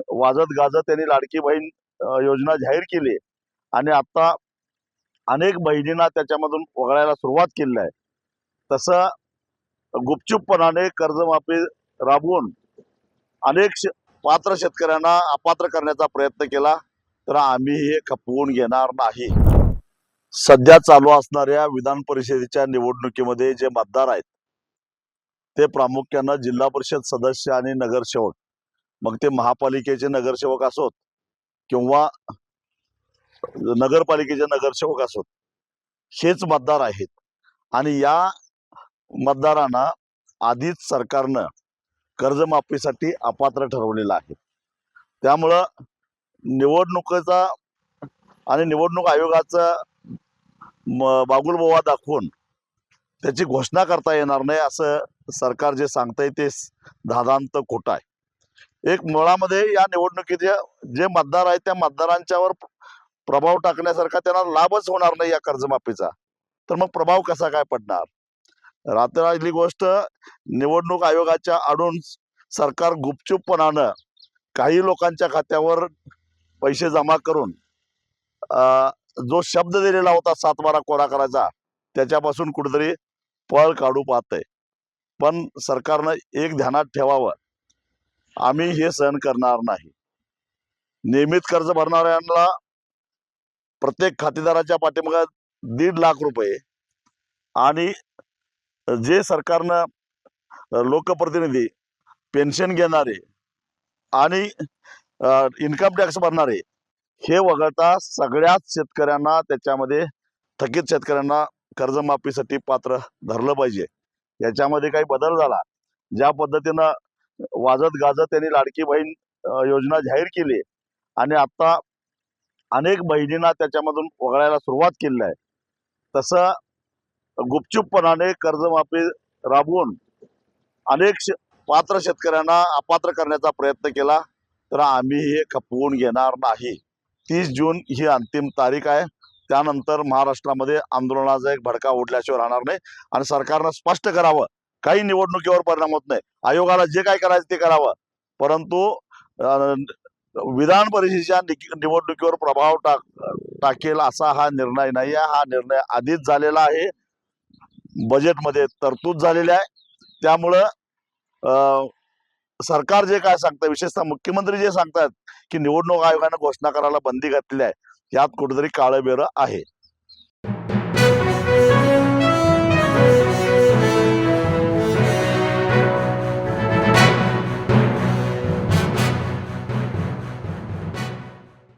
वाजत गाजत त्यांनी लाडकी बहीण योजना जाहीर केली आणि आता अनेक बहिणींना त्याच्यामधून वगळायला सुरुवात केली आहे। तसं गुपचूपपणाने कर्जमाफी राबवून अनेक पात्र शेतकऱ्यांना अपात्र करण्याचा प्रयत्न केला तर आम्ही हे खपवून घेणार नाही। सध्या चालू असणाऱ्या विधान परिषदेच्या निवडणुकीमध्ये जे मतदार आहेत ते प्रामुख्याने जिल्हा परिषद सदस्य आणि नगरसेवक, मग ते महापालिकेचे नगरसेवक असोत किंवा नगरपालिकेचे नगरसेवक असोत, हेच मतदार आहेत। आणि या मतदारांना आधीच सरकारनं कर्जमाफीसाठी अपात्र ठरवलेलं आहे। त्यामुळं निवडणुकीचा आणि निवडणूक आयोगाचा बागुलबुवा दाखवून त्याची घोषणा करता येणार नाही असं सरकार जे सांगतंय ते धादांत खोटं आहे। एक मुळामध्ये या निवडणुकीचे जे मतदार आहेत त्या मतदारांच्यावर प्रभाव टाकण्यासारखा त्यांना लाभच होणार नाही या कर्जमाफीचा, तर मग प्रभाव कसा काय पडणार? रात्रली गोष्ट, निवडणूक आयोगाच्या आडून सरकार गुपचूपपणानं काही लोकांच्या खात्यावर पैसे जमा करून जो शब्द दिलेला होता 7-12 कोरा करायचा त्याच्यापासून कुठेतरी पळ काढू पाहतंय। पण सरकारनं एक ध्यानात ठेवावं, आम्ही हे सहन करणार नाही। नियमित कर्ज भरणाऱ्यांना प्रत्येक खातेदाराच्या पाठीमागे 1.5 लाख रुपये आणि जे सरकारनं लोकप्रतिनिधी, पेन्शन घेणारे आणि इन्कम टॅक्स भरणारे हे वगळता सगळ्याच शेतकऱ्यांना त्याच्यामध्ये थकीत शेतकऱ्यांना कर्जमाफीसाठी पात्र धरलं पाहिजे। याच्यामध्ये काही बदल झाला, ज्या पद्धतीनं वाजत गाजत त्यांनी लाडकी बहीण योजना जाहीर केली आणि आता अनेक बहिणींना त्याच्यामधून वगळायला सुरुवात केली आहे, तसं गुपचूपपणाने कर्जमाफी राबवून अनेक पात्र शेतकऱ्यांना अपात्र करण्याचा प्रयत्न केला तर आम्ही हे खपवून घेणार नाही। 30 जून ही अंतिम तारीख आहे। त्यानंतर महाराष्ट्रामध्ये आंदोलनाचा एक भडका उडल्याशिवाय राहणार नाही आणि सरकारनं स्पष्ट करावं, काही निवडणुकीवर परिणाम होत नाही, आयोगाला जे काय करायचं ते करावं, परंतु विधान परिषदेच्या निवडणुकीवर प्रभाव टाकेल असा हा निर्णय नाही आहे। हा निर्णय आधीच झालेला आहे, बजेटमध्ये तरतूद झालेली आहे। त्यामुळं सरकार जे काय सांगतं, विशेषतः मुख्यमंत्री जे सांगतात की निवडणूक आयोगाने घोषणा करायला बंदी घातलेली आहे, यात कुठेतरी काळं बेरं आहे।